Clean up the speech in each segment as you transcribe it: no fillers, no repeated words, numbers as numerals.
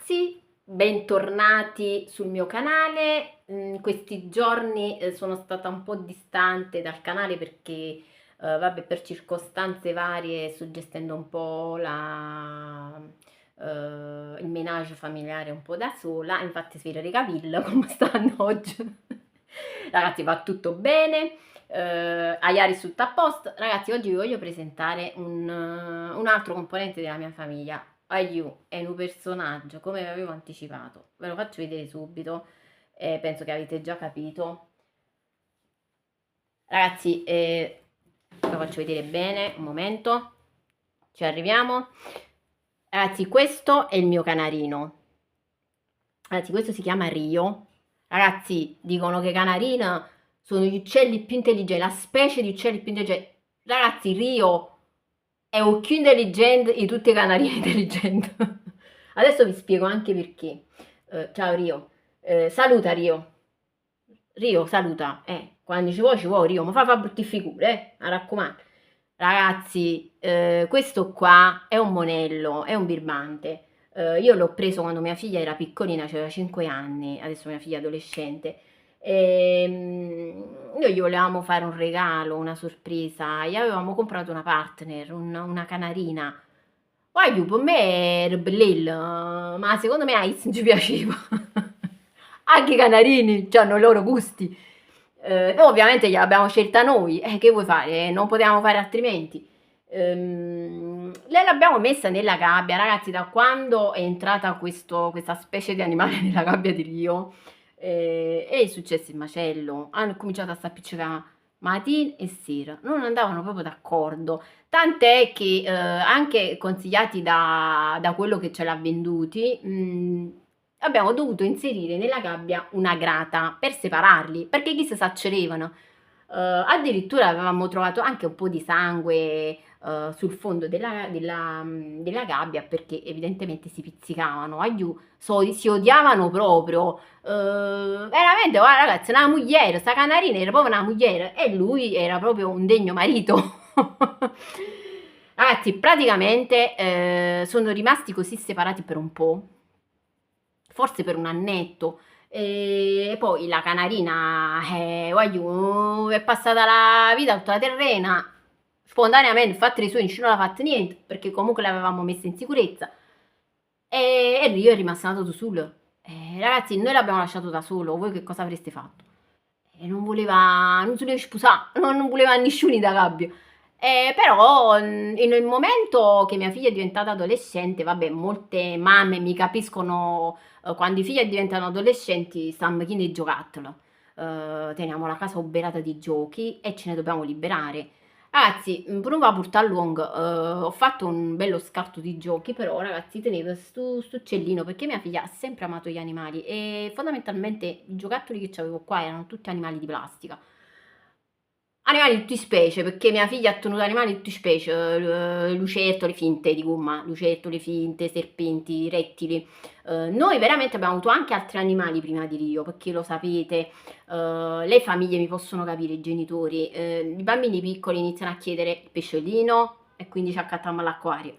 ragazzi, bentornati sul mio canale. In questi giorni sono stata un po' distante dal canale perché vabbè, per circostanze varie sto gestendo un po' il menage familiare un po' da sola. Infatti si vede capillo come stanno oggi. Ragazzi, va tutto bene. Aiaris tutto a posto. Ragazzi, oggi vi voglio presentare un altro componente della mia famiglia. Aiu è un personaggio, come vi avevo anticipato. Ve lo faccio vedere subito. Penso che avete già capito. Ragazzi, ve lo faccio vedere bene. Un momento. Ci arriviamo. Ragazzi, questo è il mio canarino. Ragazzi, questo si chiama Rio. Ragazzi, dicono che i canarino sono gli uccelli più intelligenti, la specie di uccelli più intelligenti. Ragazzi, Rio è il più intelligente di tutti i canarini intelligenti. Adesso vi spiego anche perché. Ciao Rio. Saluta Rio. Rio, saluta. Quando ci vuoi Rio, ma fa brutte figure, mi raccomando. Ragazzi, questo qua è un monello, è un birbante. Io l'ho preso quando mia figlia era piccolina, aveva 5 anni, adesso mia figlia è adolescente. Noi gli volevamo fare un regalo, una sorpresa, gli avevamo comprato una partner, una canarina. Poi per me era bellella, ma secondo me a Iz non ci piaceva. Anche i canarini hanno i loro gusti. Ovviamente gliel'abbiamo scelta noi, che vuoi fare? Non potevamo fare altrimenti. Lei l'abbiamo messa nella gabbia, ragazzi, da quando è entrata questa specie di animale nella gabbia di Rio, è successo il macello. Hanno cominciato a stappiccicare mattina e sera, non andavano proprio d'accordo, tant'è che anche consigliati da quello che ce l'ha venduti, abbiamo dovuto inserire nella gabbia una grata per separarli, perché chi si s'accerevano. Addirittura avevamo trovato anche un po' di sangue sul fondo della gabbia, perché evidentemente si pizzicavano, si odiavano proprio. Veramente, guarda ragazzi, una mogliere, sta canarina era proprio una mogliere e lui era proprio un degno marito. Ragazzi, praticamente sono rimasti così separati per un po', forse per un annetto. E poi la canarina è passata la vita tutta terrena, spontaneamente, fatti i suoi, nessuno l'ha fatto niente, perché comunque l'avevamo messa in sicurezza. E Rio è rimasto nato solo. Ragazzi, noi l'abbiamo lasciato da solo, voi che cosa avreste fatto? Non si voleva sposare, non voleva nessuno da gabbia. Però nel momento che mia figlia è diventata adolescente, vabbè, molte mamme mi capiscono, quando i figli diventano adolescenti stanno macchine di giocattolo. Teniamo la casa oberata di giochi e ce ne dobbiamo liberare. Ragazzi, prova a portare a lungo, ho fatto un bello scarto di giochi, però ragazzi tenevo sto uccellino perché mia figlia ha sempre amato gli animali e fondamentalmente i giocattoli che avevo qua erano tutti animali di plastica. Animali tutti specie, perché mia figlia ha tenuto animali tutti specie, lucertole finte di gomma, lucertole finte, serpenti, rettili. Noi veramente abbiamo avuto anche altri animali prima di Rio, perché lo sapete, le famiglie mi possono capire, i genitori, i bambini piccoli iniziano a chiedere il pesciolino e quindi ci accattiamo all'acquario.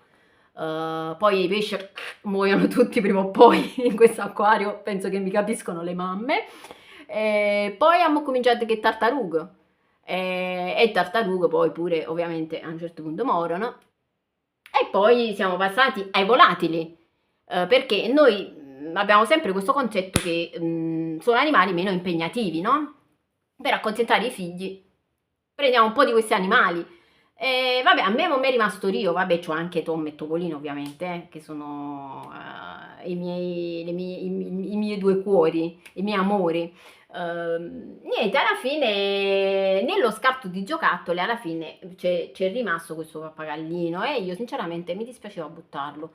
Poi i pesci muoiono tutti prima o poi in questo acquario, penso che mi capiscono le mamme. Poi abbiamo cominciato che tartarughe e tartarughe poi pure ovviamente a un certo punto morono. E poi siamo passati ai volatili, perché noi abbiamo sempre questo concetto che sono animali meno impegnativi, no? Per accontentare i figli prendiamo un po' di questi animali. Vabbè, a me non mi è rimasto Rio, vabbè, c'ho anche Tom e Topolino ovviamente, che sono i miei due cuori, i miei amori. Niente, alla fine, nello scarto di giocattoli, alla fine c'è rimasto questo pappagallino e io sinceramente mi dispiaceva buttarlo.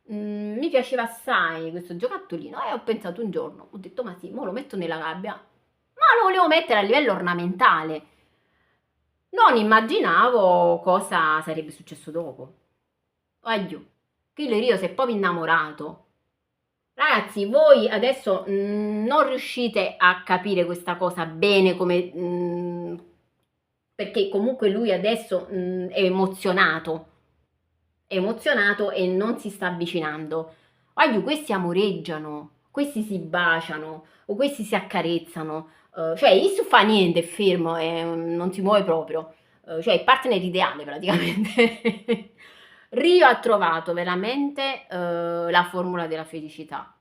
Mi piaceva assai questo giocattolino e ho pensato un giorno, ho detto ma sì, mo lo metto nella gabbia, ma lo volevo mettere a livello ornamentale. Non immaginavo cosa sarebbe successo dopo. Aiù, Killer Rio si è proprio innamorato. Ragazzi, voi adesso non riuscite a capire questa cosa bene come... perché comunque lui adesso è emozionato e non si sta avvicinando. Guarda, questi amoreggiano, questi si baciano, o questi si accarezzano, cioè Issu fa niente, è fermo, non si muove proprio, cioè il partner ideale praticamente. Rio ha trovato veramente la formula della felicità.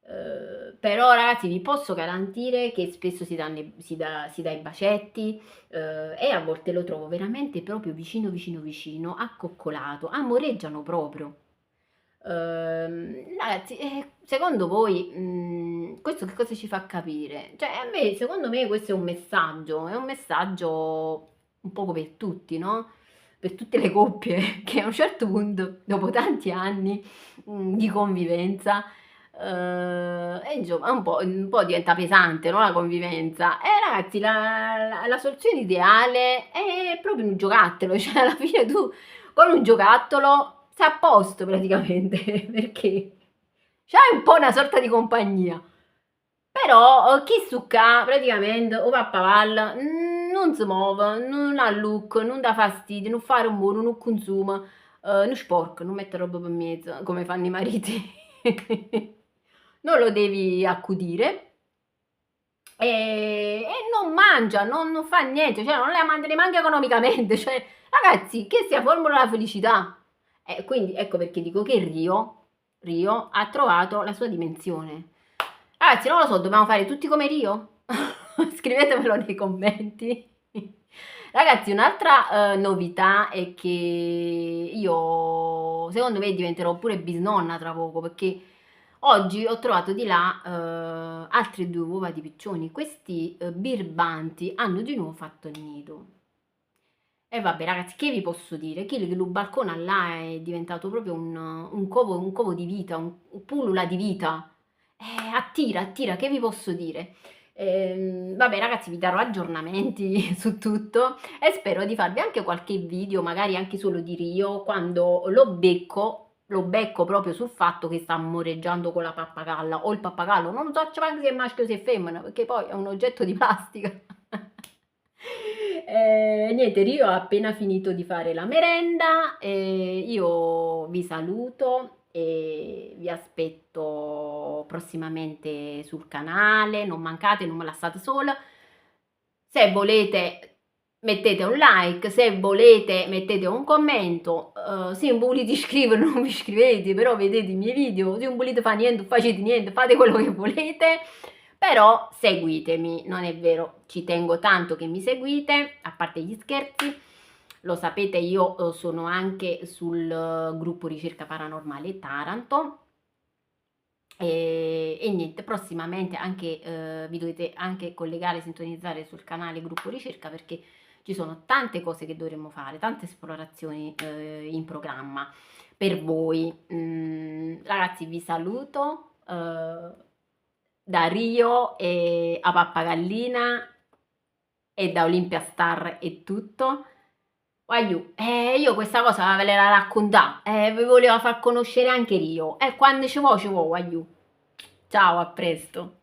Però ragazzi vi posso garantire che spesso si dà i bacetti, e a volte lo trovo veramente proprio vicino vicino vicino, accoccolato, amoreggiano proprio. Ragazzi, secondo voi questo che cosa ci fa capire? Cioè, secondo me questo è un messaggio un poco per tutti, no? Per tutte le coppie che a un certo punto, dopo tanti anni di convivenza, e insomma un po' diventa pesante, no? La convivenza. E ragazzi, la soluzione ideale è proprio un giocattolo, cioè alla fine tu con un giocattolo sei a posto praticamente, perché c'hai un po' una sorta di compagnia. Però chi succa praticamente o pappaval non si muove, non ha look, non dà fastidio, non fa rumore, non consuma, non sporca, non mette roba per mezzo come fanno i mariti. Non lo devi accudire e non mangia, non fa niente, cioè non le manda neanche economicamente, cioè ragazzi, che sia formula la felicità. Quindi ecco perché dico che Rio ha trovato la sua dimensione. Ragazzi, non lo so, dobbiamo fare tutti come Rio? Scrivetemelo nei commenti. Ragazzi, un'altra novità è che io, secondo me, diventerò pure bisnonna tra poco, perché oggi ho trovato di là altre due uova di piccioni. Questi birbanti hanno di nuovo fatto il nido. E vabbè ragazzi, che vi posso dire? Che il balcone là è diventato proprio un covo di vita, un pullula di vita. Attira, che vi posso dire? Vabbè ragazzi, vi darò aggiornamenti su tutto e spero di farvi anche qualche video, magari anche solo di Rio, quando lo becco proprio sul fatto che sta amoreggiando con la pappagalla o il pappagallo, non so se è maschio o se è femmina, perché poi è un oggetto di plastica. Niente, Rio ha appena finito di fare la merenda, io vi saluto e vi aspetto prossimamente sul canale, non mancate, non me lasciate sola. Se volete mettete un like, se volete mettete un commento, se non volete iscrivervi non vi iscrivete, però vedete i miei video, se non volete fare niente, facete niente, fate quello che volete, però seguitemi, non è vero, ci tengo tanto che mi seguite, a parte gli scherzi, lo sapete io sono anche sul gruppo Ricerca Paranormale Taranto, e niente, prossimamente anche vi dovete anche collegare, sintonizzare sul canale Gruppo Ricerca perché ci sono tante cose che dovremmo fare, tante esplorazioni in programma per voi. Ragazzi, vi saluto da Rio e a Pappagallina e da Olympia Star è tutto. Guagliù, io questa cosa ve la raccontavo, vi volevo far conoscere anche Rio, e quando ci vuoi, guagliù. Ciao, a presto.